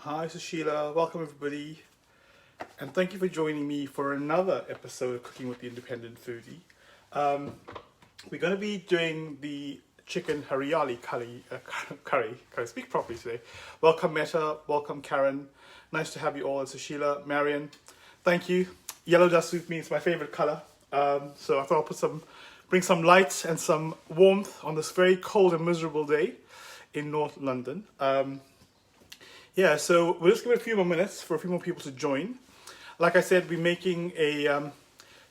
Hi, this is Sheila. Welcome everybody, and thank you for joining me for another episode of Cooking with the Independent Foodie. We're going to be doing the chicken Hariyali curry. Can I speak properly today? Welcome Meta, welcome Karen. Nice to have you all. This is Sheila, Marion. Thank you. Yellow does suit me. It's my favorite color. So I thought I'll bring some light and some warmth on this very cold and miserable day in North London. Yeah, so we'll just give it a few more minutes for a few more people to join. Like I said, we're making a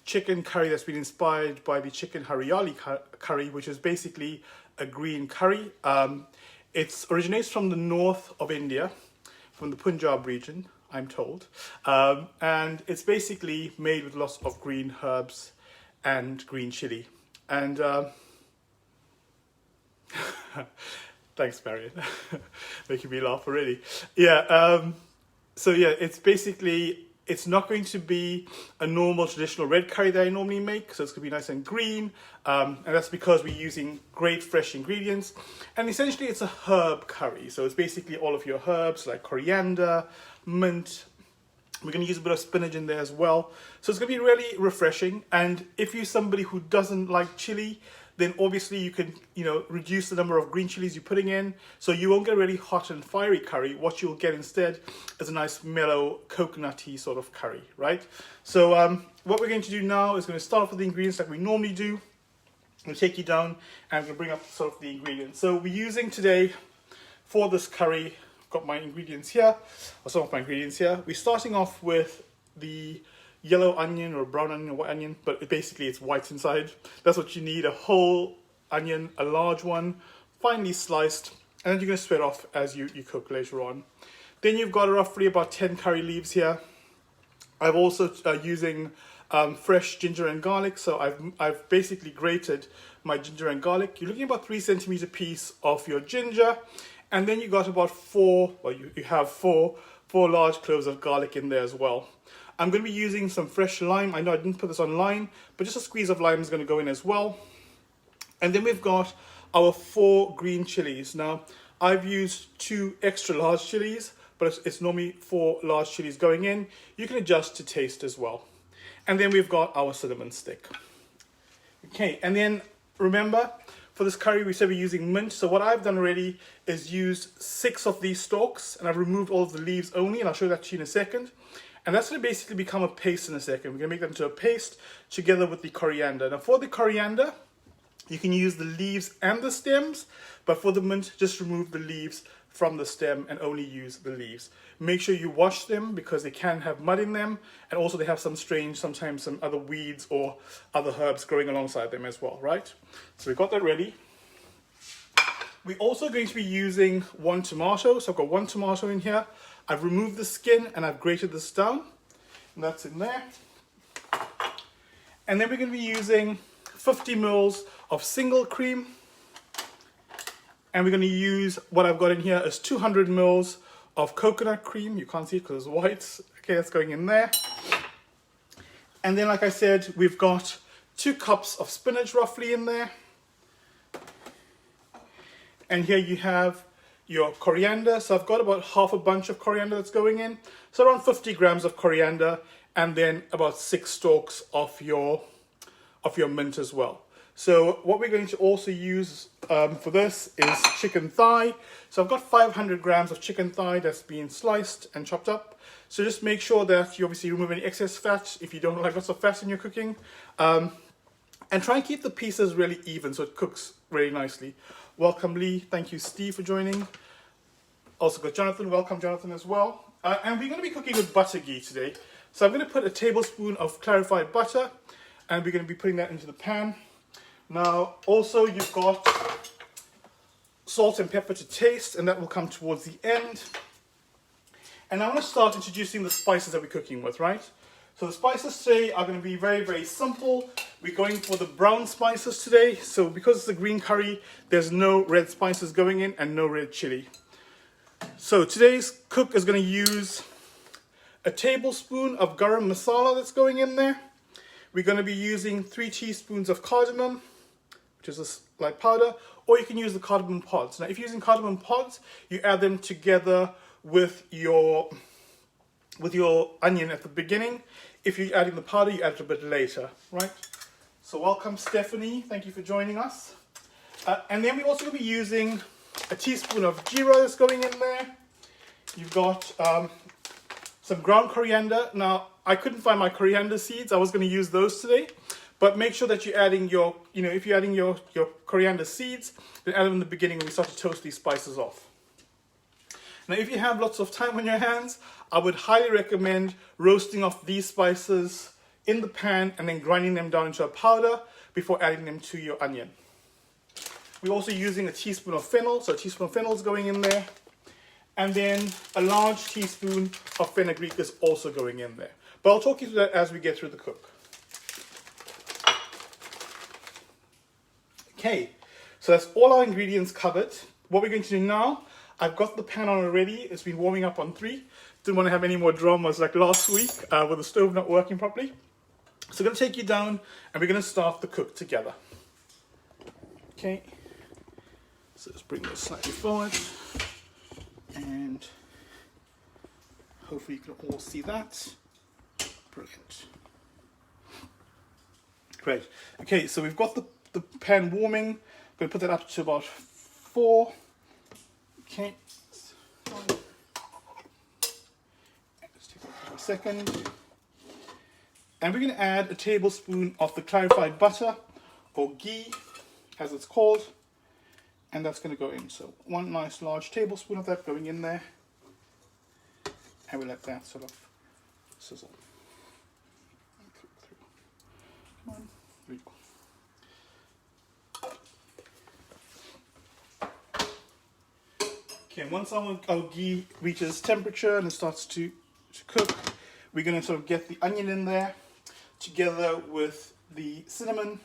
chicken curry that's been inspired by the chicken Hariyali curry, which is basically a green curry. It originates from the north of India, from the Punjab region, I'm told. And it's basically made with lots of green herbs and green chili. And thanks, Marion. Making me laugh already. Yeah, so yeah, it's not going to be a normal traditional red curry that I normally make, so it's going to be nice and green, and that's because we're using great fresh ingredients, and essentially it's a herb curry, so it's basically all of your herbs like coriander, mint. We're going to use a bit of spinach in there as well, so it's going to be really refreshing. And if you're somebody who doesn't like chili, then obviously you can, reduce the number of green chilies you're putting in, so you won't get really hot and fiery curry. What you'll get instead is a nice mellow coconutty sort of curry, right? So what we're going to do now is going to start off with the ingredients like we normally do. I'm going to take you down and I'm going to bring up sort of the ingredients. So we're using today for this curry, I've got my ingredients here, or some of my ingredients here. We're starting off with the yellow onion or brown onion or white onion, but basically it's white inside. That's what you need: a whole onion, a large one, finely sliced, and then you're going to spread off as you cook later on. Then you've got roughly about 10 curry leaves here. I've also using fresh ginger and garlic, so I've basically grated my ginger and garlic. You're looking at about 3 centimeter piece of your ginger, and then you got about you have four large cloves of garlic in there as well. I'm going to be using some fresh lime. I know I didn't put this on lime, but just a squeeze of lime is going to go in as well. And then we've got our 4 green chilies. Now, I've used 2 extra large chilies, but it's normally 4 large chilies going in. You can adjust to taste as well. And then we've got our cinnamon stick. Okay, and then remember, for this curry, we said we're using mint. So what I've done already is used 6 of these stalks, and I've removed all of the leaves only, and I'll show that to you in a second. And that's going to basically become a paste in a second. We're going to make that into a paste together with the coriander. Now for the coriander, you can use the leaves and the stems, but for the mint, just remove the leaves from the stem and only use the leaves. Make sure you wash them because they can have mud in them, and also they have sometimes some other weeds or other herbs growing alongside them as well, right? So we've got that ready. We're also going to be using 1 tomato. So I've got 1 tomato in here. I've removed the skin and I've grated this down, and that's in there. And then we're going to be using 50 mils of single cream, and we're going to use, what I've got in here is 200 mils of coconut cream. You can't see it because it's white. Okay, that's going in there. And then, like I said, we've got 2 cups of spinach roughly in there. And here you have your coriander. So I've got about half a bunch of coriander that's going in. So around 50 grams of coriander, and then about 6 stalks of your mint as well. So what we're going to also use for this is chicken thigh. So I've got 500 grams of chicken thigh that's been sliced and chopped up. So just make sure that you obviously remove any excess fat if you don't like lots of fat in your cooking. And try and keep the pieces really even so it cooks really nicely. Welcome Lee, thank you Steve for joining. Also got Jonathan, welcome Jonathan as well. And we're going to be cooking with butter ghee today. So I'm going to put a tablespoon of clarified butter, and we're going to be putting that into the pan. Now also you've got salt and pepper to taste, and that will come towards the end. And I want to start introducing the spices that we're cooking with, right? So the spices today are going to be very, very simple. We're going for the brown spices today. So because it's a green curry, there's no red spices going in and no red chili. So today's cook is going to use a tablespoon of garam masala that's going in there. We're going to be using 3 teaspoons of cardamom, which is a light powder, or you can use the cardamom pods. Now if you're using cardamom pods, you add them together with your onion at the beginning. If you're adding the powder, you add it a bit later, right? So welcome, Stephanie. Thank you for joining us. And then we're also going to be using a teaspoon of Jeera that's going in there. You've got some ground coriander. Now, I couldn't find my coriander seeds. I was going to use those today. But make sure that you're adding your, if you're adding your coriander seeds, then add them in the beginning when we start to toast these spices off. Now, if you have lots of time on your hands, I would highly recommend roasting off these spices in the pan and then grinding them down into a powder before adding them to your onion. We're also using a teaspoon of fennel, so a teaspoon of fennel is going in there. And then a large teaspoon of fenugreek is also going in there. But I'll talk you through that as we get through the cook. Okay, so that's all our ingredients covered. What we're going to do now, I've got the pan on already. It's been warming up on 3. Didn't want to have any more dramas like last week with the stove not working properly. So I'm going to take you down and we're going to start the cook together. Okay, so let's bring this slightly forward. And hopefully you can all see that. Brilliant. Great. Okay, so we've got the pan warming. I'm going to put that up to about 4. Okay. Just take that for a second. And we're going to add a tablespoon of the clarified butter, or ghee, as it's called. And that's going to go in. So 1 nice large tablespoon of that going in there. And we'll let that sort of sizzle. Come on. There you go. Okay, once our ghee reaches temperature and it starts to cook, we're going to sort of get the onion in there together with the cinnamon.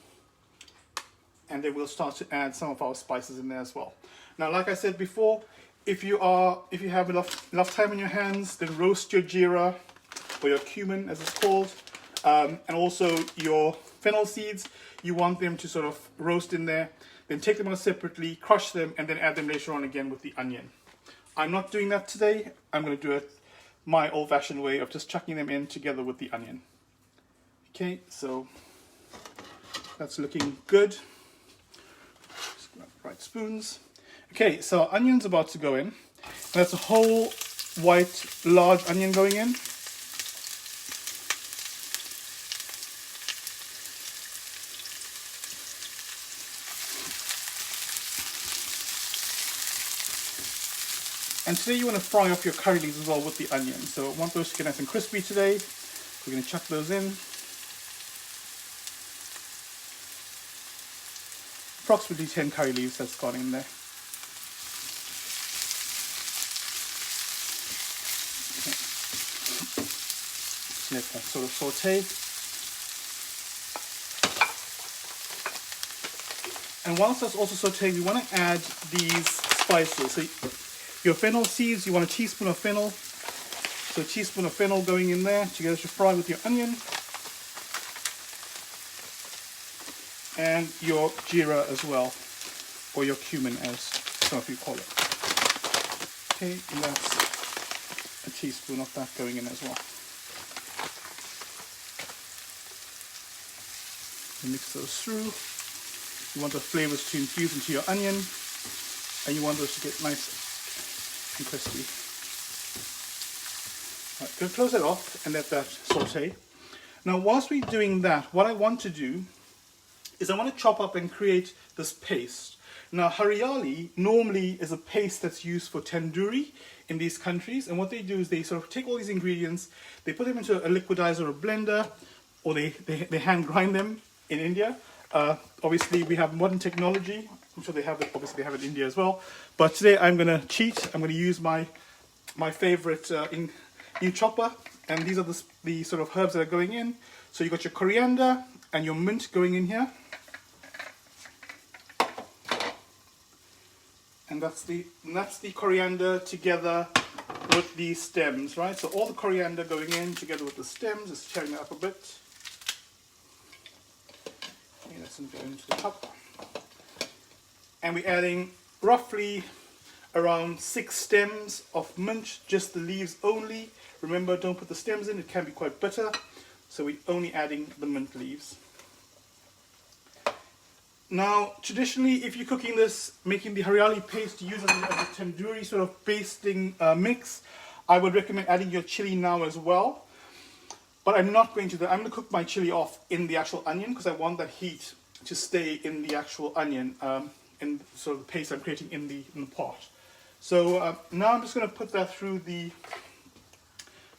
And then we'll start to add some of our spices in there as well. Now, like I said before, if you have enough time on your hands, then roast your Jeera, or your cumin as it's called, and also your fennel seeds. You want them to sort of roast in there. Then take them out separately, crush them, and then add them later on again with the onion. I'm not doing that today. I'm going to do it my old-fashioned way of just chucking them in together with the onion. Okay, so that's looking good. Right spoons. Okay, so our onion's about to go in. That's a whole white large onion going in. And today you want to fry up your curry leaves as well with the onion. So I want those to get nice and crispy today. We're going to chuck those in. Approximately 10 curry leaves that's gone in there. Okay. Let that sort of saute. And whilst that's also sauteing, we want to add these spices. So your fennel seeds, you want a teaspoon of fennel. So a teaspoon of fennel going in there together to fry with your onion. And your Jeera as well, or your cumin as some of you call it. Okay, and that's a teaspoon of that going in as well. You mix those through. You want the flavors to infuse into your onion, and you want those to get nice and crispy. Right, going to close it off and let that saute. Now, whilst we're doing that, what I want to do is I want to chop up and create this paste. Now, Hariyali normally is a paste that's used for tandoori in these countries, and what they do is they sort of take all these ingredients, they put them into a liquidizer or a blender, or they hand grind them in India. Obviously, we have modern technology. I'm sure they have it. Obviously, they have it in India as well. But today, I'm going to cheat. I'm going to use my favorite new chopper, and these are the sort of herbs that are going in. So you've got your coriander and your mint going in here. And that's the coriander together with the stems, right? So all the coriander going in together with the stems, just tearing that up a bit. Okay, that's into the cup. And we're adding roughly around 6 stems of mint, just the leaves only. Remember, don't put the stems in, it can be quite bitter. So we're only adding the mint leaves. Now, traditionally, if you're cooking this, making the hariyali paste to use as a tandoori sort of basting mix, I would recommend adding your chili now as well. But I'm not going to do that. I'm going to cook my chili off in the actual onion because I want that heat to stay in the actual onion, in sort of the paste I'm creating in the pot. So now I'm just going to put that through the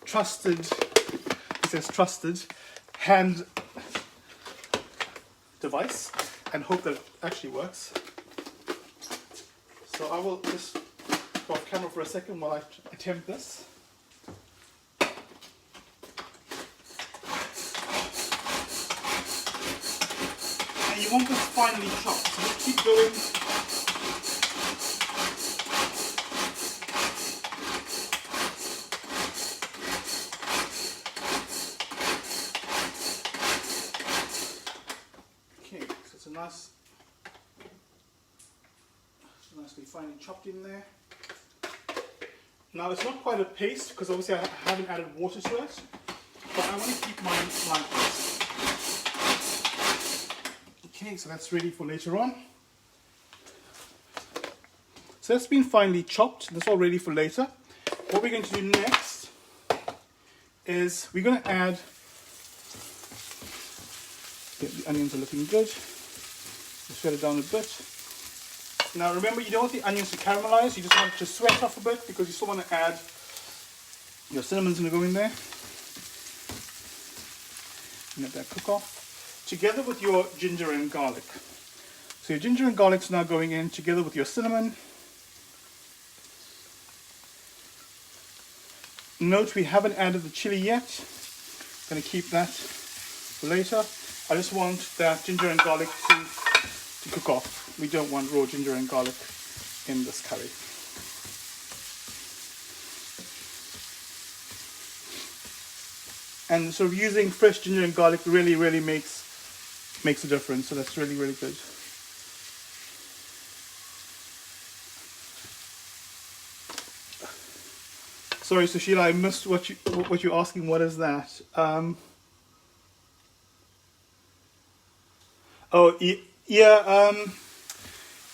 trusted, it says trusted, hand device and hope that it actually works. So I will just go off camera for a second while I attempt this. And you want this finely chopped, so just keep going. Nicely finely chopped in there. Now it's not quite a paste because obviously I haven't added water to it, but I want to keep mine like this. Okay, so that's ready for later on. So that's been finely chopped. That's all ready for later. What we're going to do next is we're going to add. The onions are looking good. Just shred it down a bit. Now remember, you don't want the onions to caramelize, you just want it to sweat off a bit because you still want to add your cinnamon's going to go in there. And let that cook off. Together with your ginger and garlic. So your ginger and garlic's now going in together with your cinnamon. Note we haven't added the chili yet. I'm going to keep that for later. I just want that ginger and garlic to cook off. We don't want raw ginger and garlic in this curry. And so using fresh ginger and garlic really makes a difference. So that's really good. Sorry, Sushila, I missed what you're asking. What is that?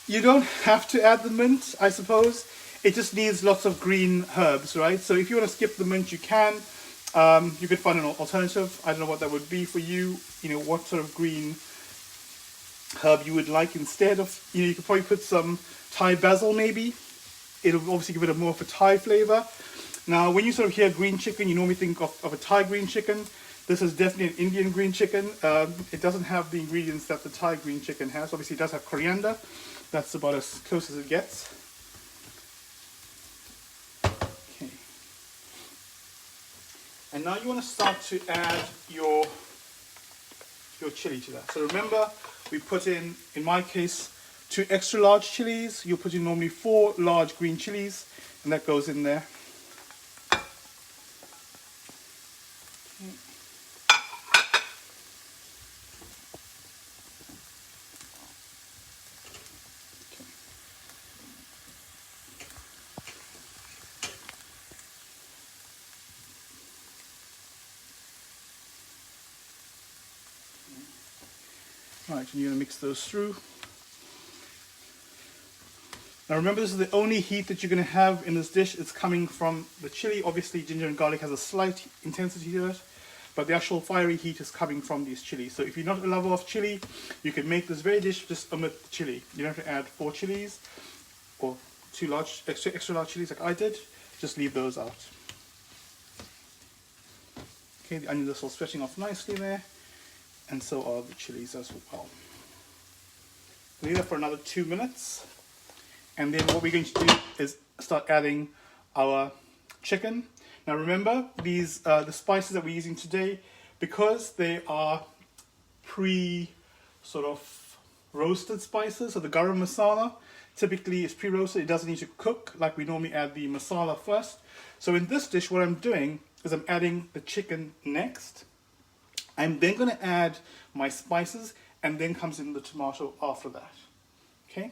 You don't have to add the mint, I suppose. It just needs lots of green herbs, right? So if you want to skip the mint, you can. You could find an alternative. I don't know what that would be for you. You know, what sort of green herb you would like instead of. You could probably put some Thai basil, maybe. It'll obviously give it a more of a Thai flavor. Now, when you sort of hear green chicken, you normally think of a Thai green chicken. This is definitely an Indian green chicken. It doesn't have the ingredients that the Thai green chicken has. Obviously, it does have coriander. That's about as close as it gets. Okay. And now you want to start to add your chili to that. So remember, we put in my case, 2 extra large chilies. You'll put in normally 4 large green chilies, and that goes in there. Right, and you're going to mix those through. Now remember, this is the only heat that you're going to have in this dish. It's coming from the chili. Obviously, ginger and garlic has a slight intensity to it, but the actual fiery heat is coming from these chilies. So if you're not a lover of chili, you can make this very dish just omit the chili. You don't have to add 4 chilies or 2 extra large chilies like I did. Just leave those out. Okay, the onions are still stretching off nicely there. And so are the chilies as well. Leave that for another 2 minutes. And then what we're going to do is start adding our chicken. Now remember, these the spices that we're using today, because they are sort of roasted spices, so the garam masala typically is pre-roasted. It doesn't need to cook like we normally add the masala first. So in this dish, what I'm doing is I'm adding the chicken next. I'm then going to add my spices, and then comes in the tomato after that. Okay?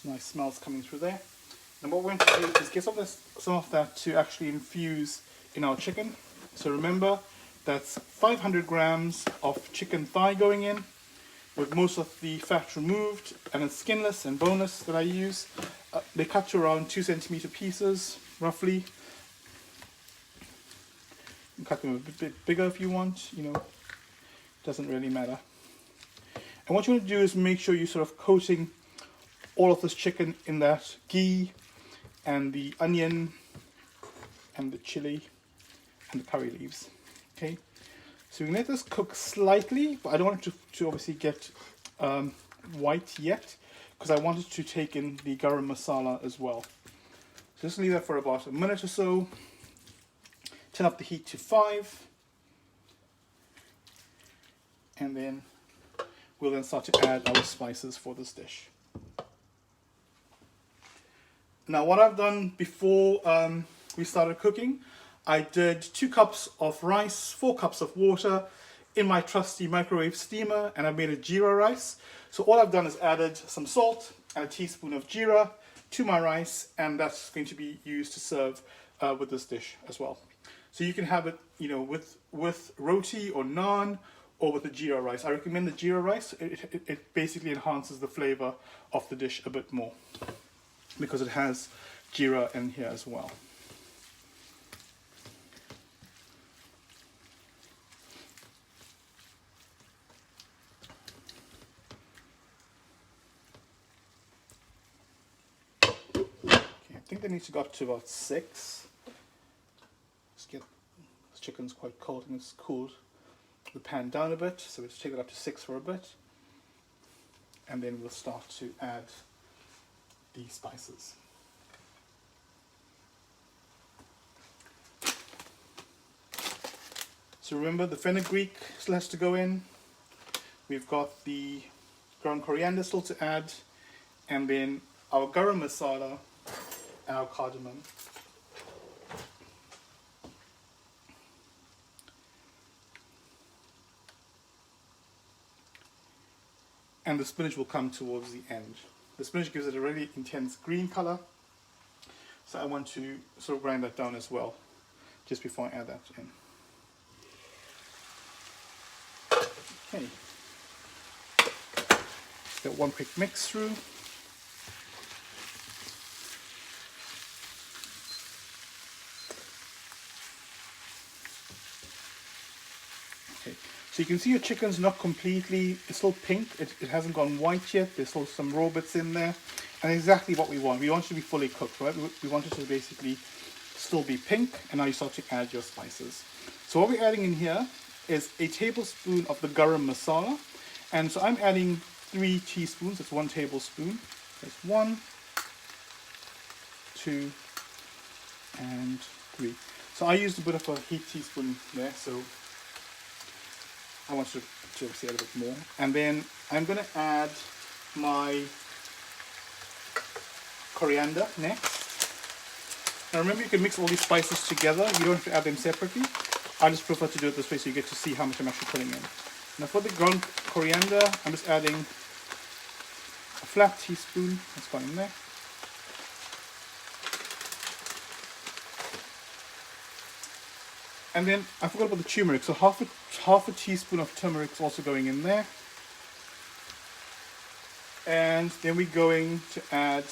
Nice smells coming through there. And what we're going to do is get some of that to actually infuse in our chicken. So remember, that's 500 grams of chicken thigh going in, with most of the fat removed, and it's skinless and boneless that I use. They cut to around 2 centimeter pieces, roughly. You can cut them a bit bigger if you want, you know, doesn't really matter. And what you want to do is make sure you're sort of coating all of this chicken in that ghee and the onion and the chili and the curry leaves. Okay, so we can let this cook slightly, but I don't want it to obviously get white yet, because I want it to take in the garam masala as well. So just leave that for about a minute or so. Turn up the heat to 5, and then we'll then start to add our spices for this dish. Now, what I've done before we started cooking, I did 2 cups of rice, 4 cups of water in my trusty microwave steamer, and I made a Jeera rice. So all I've done is added some salt and a teaspoon of Jeera to my rice, and that's going to be used to serve with this dish as well. So you can have it, you know, with roti or naan, or with the Jeera rice. I recommend the Jeera rice. It basically enhances the flavor of the dish a bit more, because it has Jeera in here as well. Okay, I think they need to go up to about 6. Let's get, this chicken's quite cold and it's cooled the pan down a bit, so we'll just take it up to 6 for a bit, and then we'll start to add the spices. So remember, the fenugreek still has to go in. We've got the ground coriander still to add, and then our garam masala and our cardamom. And the spinach will come towards the end. The spinach gives it a really intense green color, so I want to sort of grind that down as well, just before I add that in. Okay, get one quick mix through. Okay, so you can see your chicken's not completely, it's still pink, it hasn't gone white yet, there's still some raw bits in there, and exactly what we want. We want it to be fully cooked, right? We want it to basically still be pink, and now you start to add your spices. So what we're adding in here is a tablespoon of the garam masala, and so I'm adding 3 teaspoons, that's 1 tablespoon. That's 1, 2, and 3. So I used a bit of a heaped teaspoon there, so I want to obviously add a bit more. And then I'm going to add my coriander next. Now remember, you can mix all these spices together, you don't have to add them separately. I just prefer to do it this way so you get to see how much I'm actually putting in. Now for the ground coriander, I'm just adding a flat teaspoon. That's going in there. And then I forgot about the turmeric, so half a teaspoon of turmeric is also going in there. And then we're going to add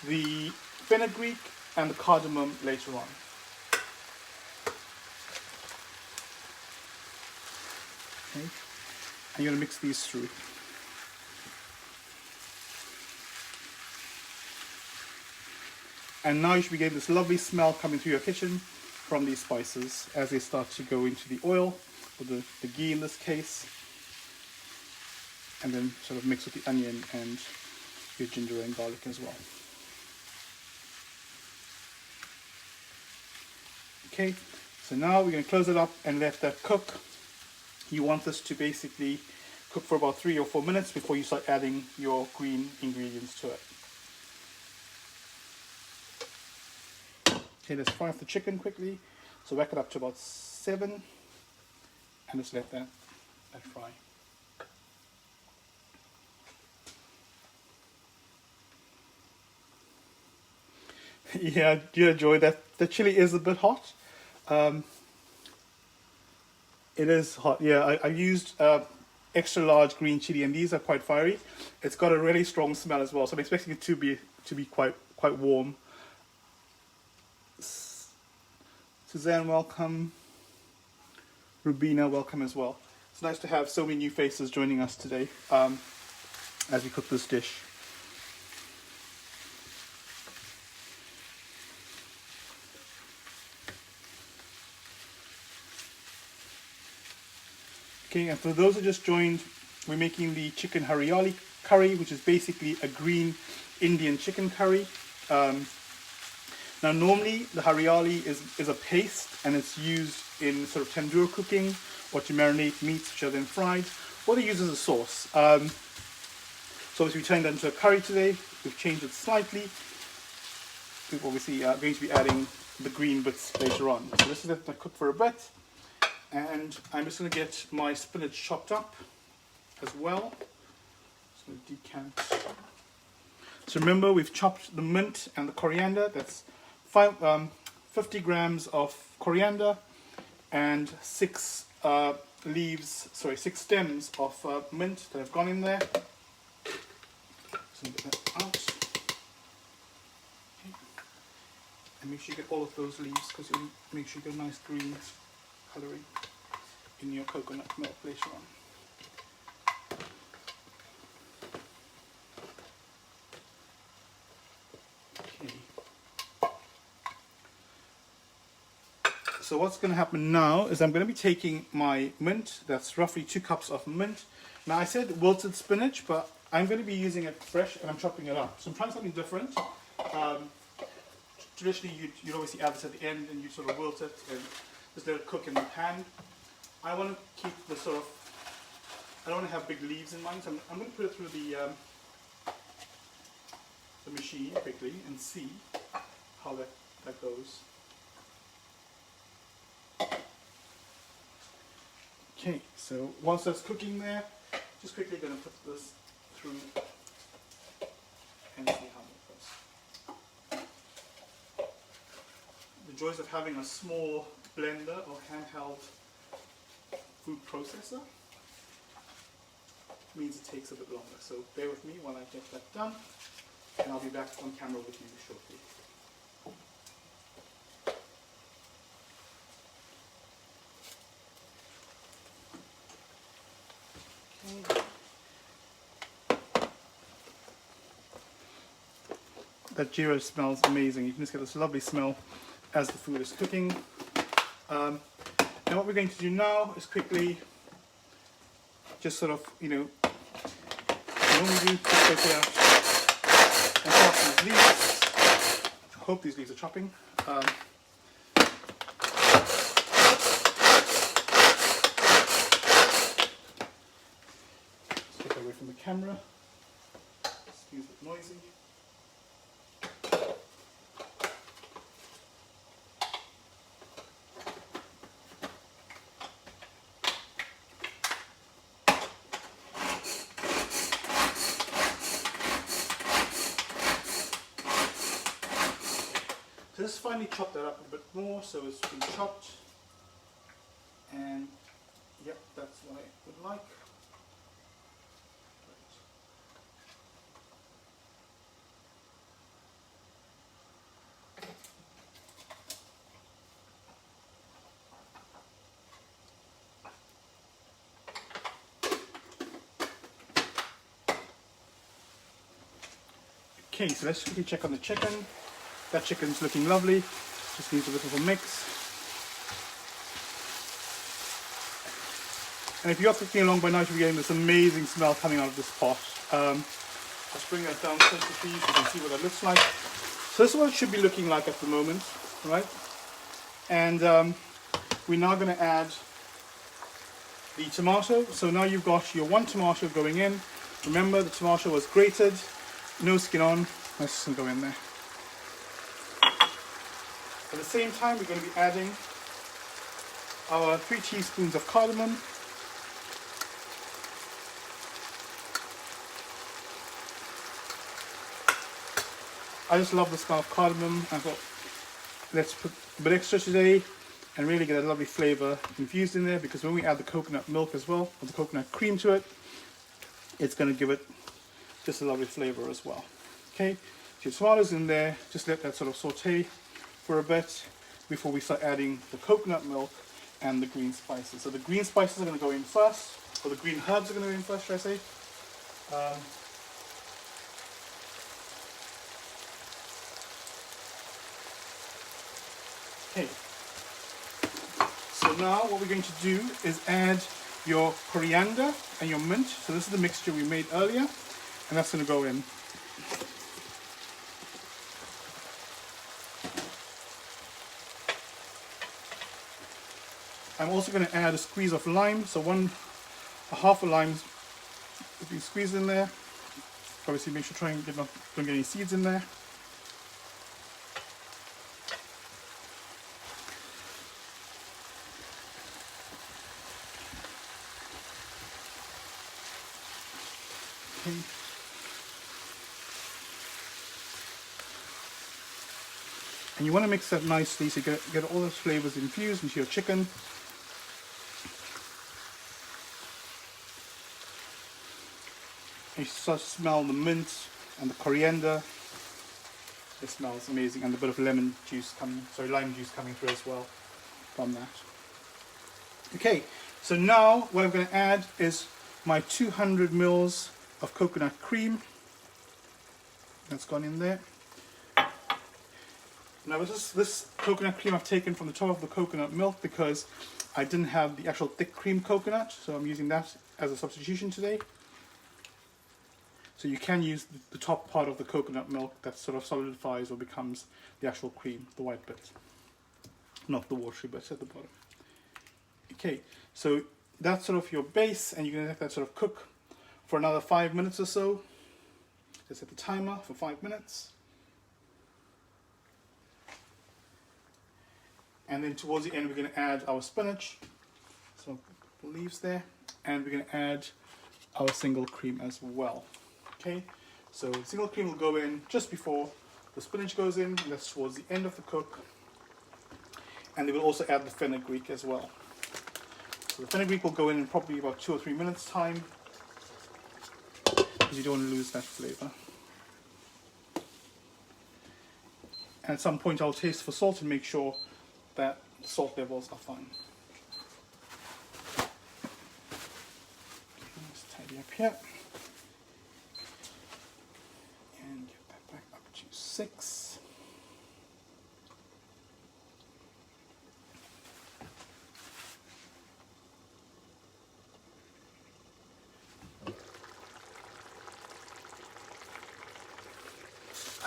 the fenugreek and the cardamom later on. Okay. And you're going to mix these through. And now you should be getting this lovely smell coming through your kitchen from these spices as they start to go into the oil, or the ghee in this case, and then sort of mix with the onion and your ginger and garlic as well. Okay, so now we're going to close it up and let that cook. You want this to basically cook for about 3 or 4 minutes before you start adding your green ingredients to it. Okay, let's fry off the chicken quickly. So whack it up to about 7 and just let that fry. Yeah, do enjoy that. The chili is a bit hot. Um, it is hot. Yeah, I used extra large green chili, and these are quite fiery. It's got a really strong smell as well, so I'm expecting it to be quite warm. Suzanne, welcome. Rubina, welcome as well. It's nice to have so many new faces joining us today as we cook this dish. Okay, and for those who just joined, we're making the chicken Hariyali curry, which is basically a green Indian chicken curry. Now, normally the Hariyali is a paste, and it's used in sort of tandoor cooking or to marinate meats, which are then fried, or they use as a sauce. So obviously we turned that into a curry today. We've changed it slightly. We're obviously going to be adding the green bits later on. So this is let that cook for a bit. And I'm just going to get my spinach chopped up as well. Just going to decant. So remember, we've chopped the mint and the coriander. That's 50 grams of coriander and 6 stems of mint that have gone in there. So get that out. Okay. And make sure you get all of those leaves, because you'll make sure you get a nice green colouring in your coconut milk later on. Okay. So what's going to happen now is I'm going to be taking my mint, that's roughly 2 cups of mint. Now I said wilted spinach, but I'm going to be using it fresh and I'm chopping it up. So I'm trying something different. Traditionally you'd obviously add this at the end and you sort of wilt it and just let it cook in the pan. I want to keep the sort of, I don't want to have big leaves in mine, so I'm going to put it through the machine quickly and see how that goes. Okay, so once that's cooking there, just quickly going to put this through and see how it goes. The joys of having a small blender or handheld food processor means it takes a bit longer. So bear with me while I get that done, and I'll be back on camera with you shortly. Okay. That Jeera smells amazing. You can just get this lovely smell as the food is cooking. And what we're going to do now is quickly just sort of, normally do, just go here and chop these leaves. I hope these leaves are chopping. Let's take that away from the camera. Excuse it noisy. So just finally chop that up a bit more so it's been chopped, and yep, that's what I would like. Okay, so let's quickly check on the chicken. That chicken's looking lovely, just needs a bit of a mix. And if you're cooking along by now, you'll be getting this amazing smell coming out of this pot. Let's bring that down closer to you so you can see what that looks like. So this is what it should be looking like at the moment, right? And we're now going to add the tomato. So now you've got your 1 tomato going in. Remember, the tomato was grated, no skin on. Let's just go in there. At the same time, we're going to be adding our 3 teaspoons of cardamom, I just love the smell of cardamom. I thought, let's put a bit extra today and really get a lovely flavor infused in there, because when we add the coconut milk as well, or the coconut cream to it, it's going to give it just a lovely flavor as well. Okay, so your tomatoes in there, just let that sort of saute for a bit before we start adding the coconut milk and the green spices. So the green spices are going to go in first, or the green herbs are going to go in first, should I say. Okay, so now what we're going to do is add your coriander and your mint. So this is the mixture we made earlier, and that's going to go in. I'm also going to add a squeeze of lime, so a half a lime is being squeezed in there. Obviously make sure don't get any seeds in there. Okay. And you want to mix that nicely so you get all those flavors infused into your chicken. And you start to smell the mint and the coriander. It smells amazing, and a bit of lime juice coming through as well from that. Okay, so now what I'm going to add is my 200 mils of coconut cream. That's gone in there. Now this coconut cream I've taken from the top of the coconut milk because I didn't have the actual thick cream coconut, so I'm using that as a substitution today. So you can use the top part of the coconut milk that sort of solidifies or becomes the actual cream, the white bit, not the watery bit at the bottom. Okay, so that's sort of your base, and you're going to let that sort of cook for another 5 minutes or so. Just set the timer for 5 minutes. And then towards the end we're going to add our spinach, so leaves there, and we're going to add our single cream as well. Okay, so the single cream will go in just before the spinach goes in, and that's towards the end of the cook. And they will also add the fenugreek as well. So the fenugreek will go in probably about 2 or 3 minutes time, because you don't want to lose that flavor. And at some point I'll taste for salt and make sure that the salt levels are fine. Let's tidy up here. And get that back up to 6.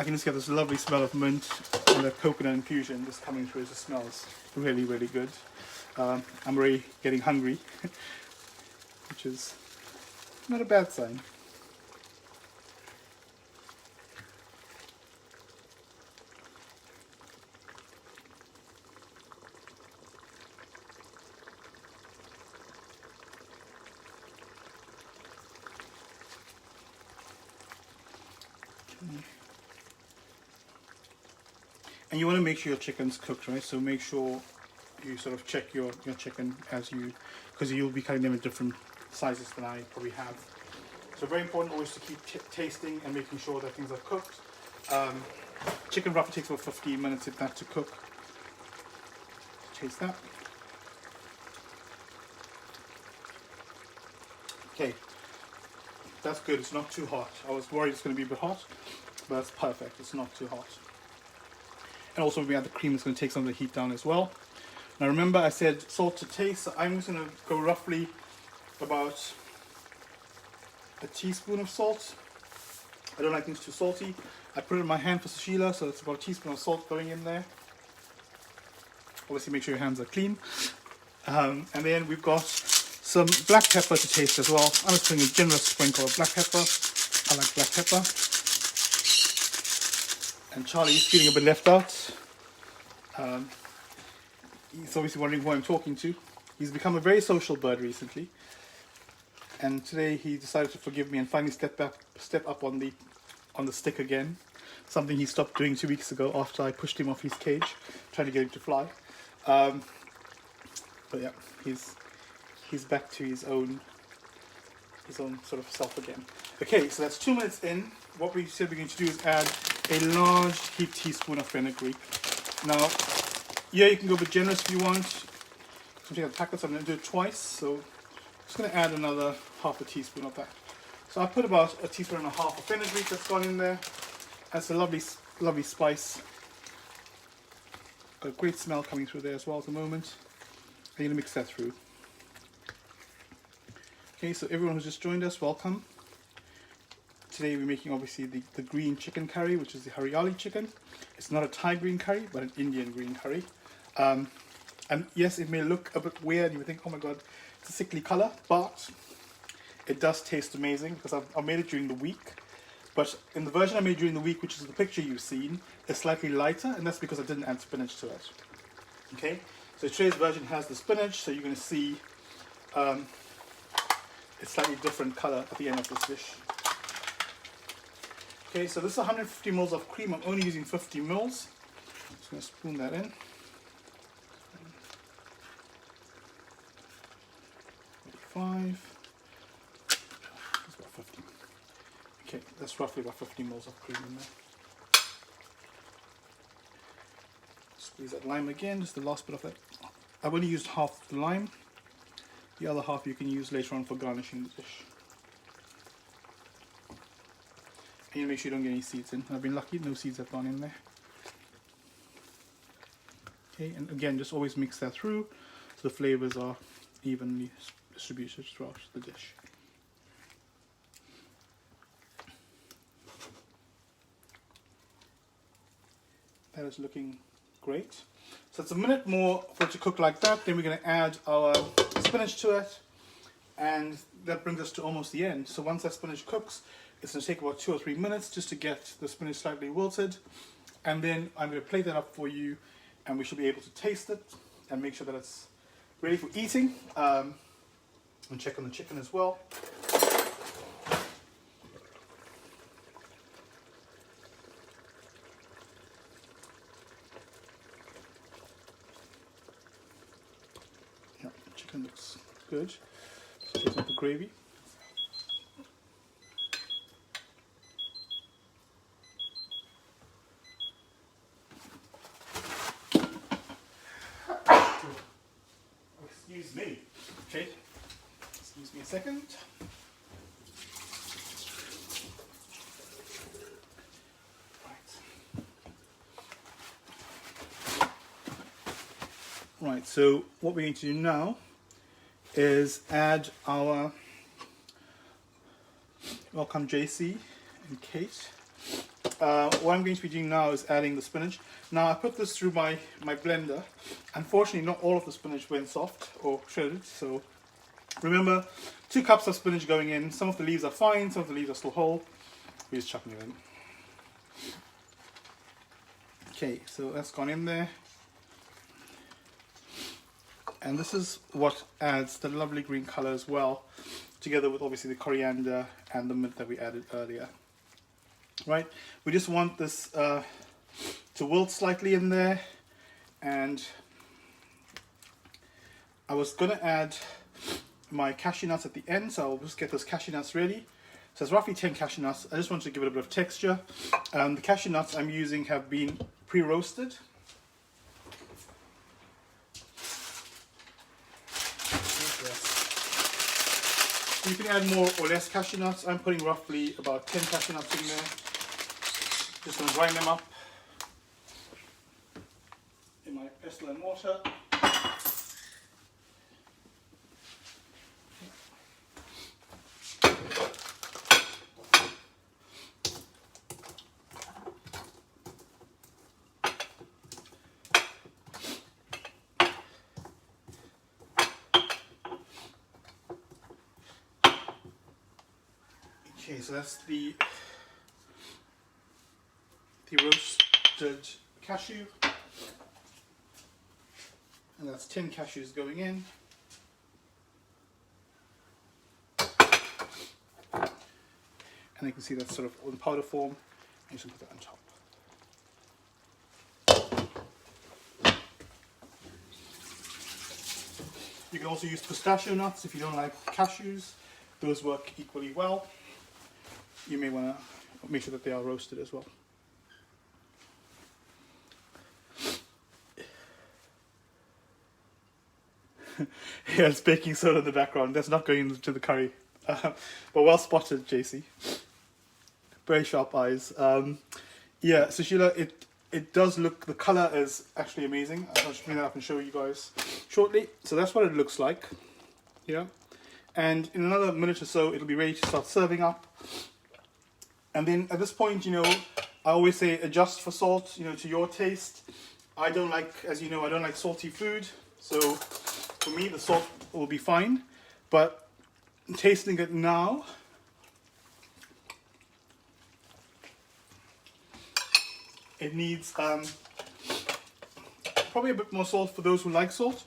I can just get this lovely smell of mint and the coconut infusion just coming through. It smells really, really good. I'm already getting hungry, which is not a bad sign. And you want to make sure your chicken's cooked, right? So make sure you sort of check your chicken as you, because you'll be cutting them in different sizes than I probably have. So very important always to keep tasting and making sure that things are cooked. Chicken roughly takes about 15 minutes if that to cook. Taste that. Okay, that's good. It's not too hot. I was worried it's going to be a bit hot, but that's perfect. It's not too hot. And also when we add the cream, it's going to take some of the heat down as well. Now remember I said salt to taste, so I'm just going to go roughly about a teaspoon of salt. I don't like things too salty. I put it in my hand for Sheila, so it's about a teaspoon of salt going in there. Obviously make sure your hands are clean. And then we've got some black pepper to taste as well. I'm just putting a generous sprinkle of black pepper. I like black pepper. And Charlie's feeling a bit left out. He's obviously wondering who I'm talking to. He's become a very social bird recently, and today he decided to forgive me and finally step up on the stick again. something he stopped doing 2 weeks ago after I pushed him off his cage, trying to get him to fly. But yeah, he's back to his own sort of self again. Okay, so that's 2 minutes in. What we said we're going to do is add a large heaped teaspoon of fenugreek. Now, yeah, you can go a bit generous if you want. I'm taking the packets, I'm going to do it twice, so I'm just going to add another half a teaspoon of that. So I put about a teaspoon and a half of fenugreek that's gone in there. That's a lovely, lovely spice. Got a great smell coming through there as well at the moment. I'm going to mix that through. Okay, so everyone who's just joined us, welcome. Today we're making obviously the green chicken curry, which is the Hariyali chicken. It's not a Thai green curry, but an Indian green curry. And yes, it may look a bit weird. You would think, oh my god, it's a sickly color, but it does taste amazing because I made it during the week. But in the version I made during the week, which is the picture you've seen, it's slightly lighter, and that's because I didn't add spinach to it. Okay, so today's version has the spinach, so you're going to see a slightly different color at the end of this dish. Okay, so this is 150 ml of cream. I'm only using 50 ml. Just going to spoon that in. 45. That's about 50. Okay, that's roughly about 50 ml of cream in there. Squeeze that lime again, just the last bit of that. I've only used half the lime. The other half you can use later on for garnishing the dish. And you make sure you don't get any seeds in. I've been lucky, no seeds have gone in there. Okay, and again, just always mix that through so the flavors are evenly distributed throughout the dish. That is looking great. So it's a minute more for it to cook like that. Then we're going to add our spinach to it, and that brings us to almost the end. So once that spinach cooks, it's going to take about 2 or 3 minutes just to get the spinach slightly wilted, and then I'm going to plate that up for you, and we should be able to taste it and make sure that it's ready for eating. And check on the chicken as well. Yeah, the chicken looks good. So here's the gravy. Excuse me. Okay. Excuse me a second. Right, so what we're going to do now is add our, welcome JC and Kate. What I'm going to be doing now is adding the spinach. Now I put this through my blender. Unfortunately, not all of the spinach went soft or shredded, so remember, 2 cups of spinach going in. Some of the leaves are fine, some of the leaves are still whole. We're just chucking it in. Okay, so that's gone in there. And this is what adds the lovely green color as well, together with obviously the coriander and the mint that we added earlier. Right, we just want this to wilt slightly in there, and I was going to add my cashew nuts at the end, so I'll just get those cashew nuts ready. So it's roughly 10 cashew nuts. I just want to give it a bit of texture. The cashew nuts I'm using have been pre-roasted. You can add more or less cashew nuts. I'm putting roughly about 10 cashew nuts in there. Just going to grind them up in my pestle and mortar. Okay, so that's the roasted cashew, and that's 10 cashews going in. And you can see that's sort of in powder form, and you can put that on top. You can also use pistachio nuts if you don't like cashews. Those work equally well. You may want to make sure that they are roasted as well. Yeah, it's baking soda in the background. That's not going into the curry. But well spotted, JC. Very sharp eyes. Yeah, so Sheila, it does look, the colour is actually amazing. I'll just bring that up and show you guys shortly. So that's what it looks like. Yeah. And in another minute or so, it'll be ready to start serving up. And then at this point, you know, I always say adjust for salt, you know, to your taste. I don't like, as you know, I don't like salty food. So for me, the salt will be fine. But tasting it now, it needs probably a bit more salt for those who like salt.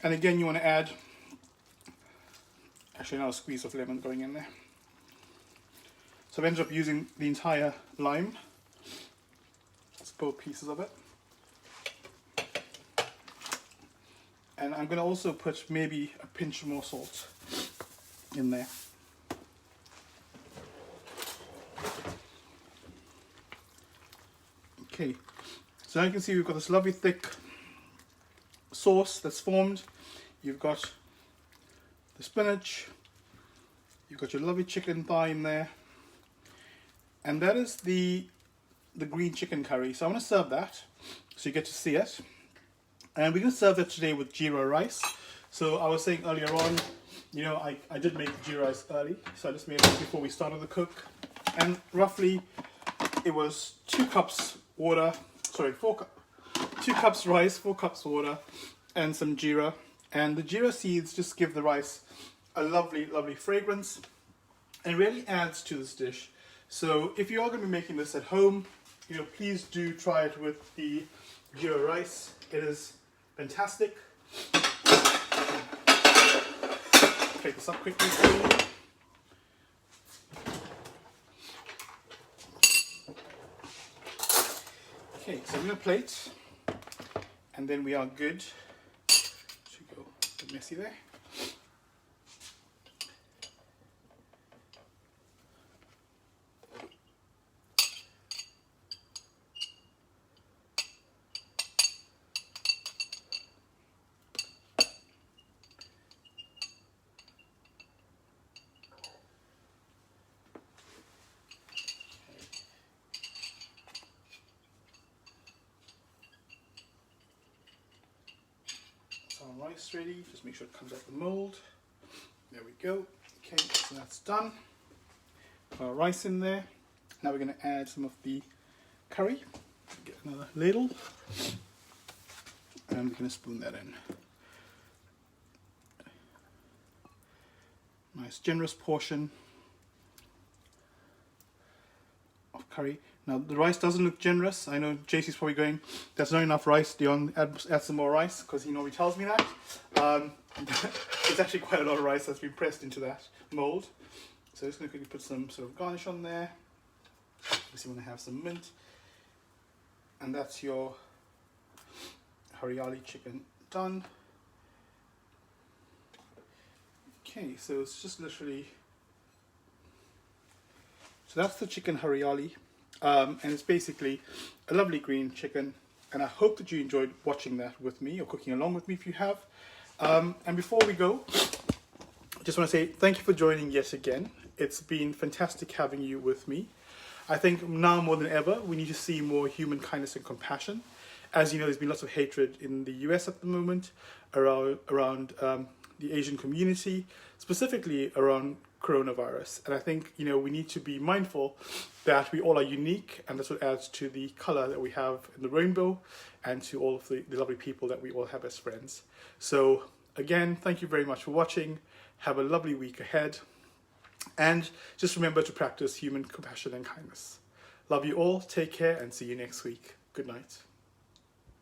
And again, you want to add, actually now a squeeze of lemon going in there. So I've ended up using the entire lime. That's both pieces of it. And I'm going to also put maybe a pinch more salt in there. Okay, so now you can see we've got this lovely thick sauce that's formed. You've got the spinach, you've got your lovely chicken thigh in there, and that is the green chicken curry. So I'm going to serve that so you get to see it. And we're going to serve it today with Jeera rice. So I was saying earlier on, you know, I did make the Jeera rice early, so I just made it before we started the cook. And roughly it was 2 cups water, sorry, 2 cups rice, 4 cups water, and some Jeera. And the Jeera seeds just give the rice a lovely, lovely fragrance and really adds to this dish. So if you are going to be making this at home, you know, please do try it with the Jeera rice. It is fantastic. Take this up quickly for you. Okay, so I'm going to plate, and then we are good. Should go a bit messy there. Our rice ready, just make sure it comes out the mold. There we go. Okay, so that's done. Put our rice in there. Now we're going to add some of the curry. Get another ladle, and we're going to spoon that in. Nice generous portion of curry. Now the rice doesn't look generous. I know JC's probably going, there's not enough rice, Dion, add some more rice, because he normally tells me that. It's actually quite a lot of rice that's been pressed into that mold. So I'm just going to quickly put some sort of garnish on there. Obviously you want to have some mint. And that's your Hariyali chicken done. Okay, so it's just literally, so that's the chicken Hariyali. And it's basically a lovely green chicken, and I hope that you enjoyed watching that with me, or cooking along with me if you have. And before we go, I just want to say thank you for joining yet again. It's been fantastic having you with me. I think now more than ever we need to see more human kindness and compassion. As you know, there's been lots of hatred in the US at the moment around the Asian community, specifically around coronavirus. And I think, you know, we need to be mindful that we all are unique, and that's what adds to the color that we have in the rainbow, and to all of the lovely people that we all have as friends. So again, thank you very much for watching. Have a lovely week ahead, and just remember to practice human compassion and kindness. Love you all, take care, and see you next week. Good night.